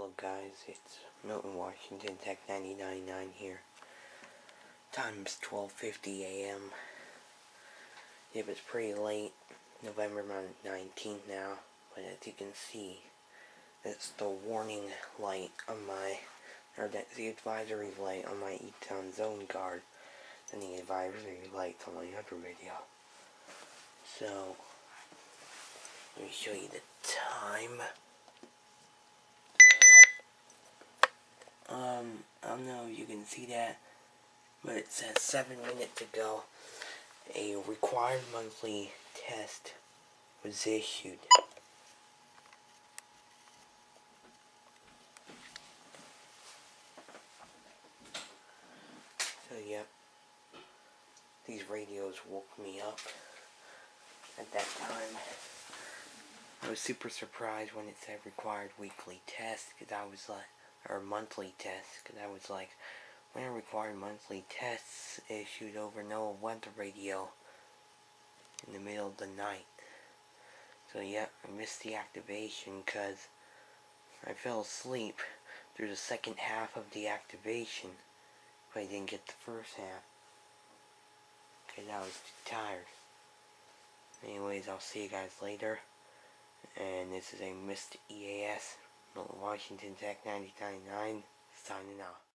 Hello guys, it's Milton Washington Tech 99.9 here. Time's 12:50 AM. Yep, it's pretty late, November 19th now, but as you can see, it's the warning light on my, or that's the advisory light on my E-Town zone guard, and the advisory lights on my other video. So, let me show you the time. I don't know if you can see that, but it says 7 minutes ago, a required monthly test was issued. So yep, these radios woke me up at that time. I was super surprised when it said required weekly test, because I was like, or monthly test, because I was like, when are required monthly tests issued over no weather radio in the middle of the night? So yeah, I missed the activation because I fell asleep through the second half of the activation, but I didn't get the first half because I was too tired. Anyways, I'll see you guys later, and this is a missed EAS, Washington Tech 99.9, signing off.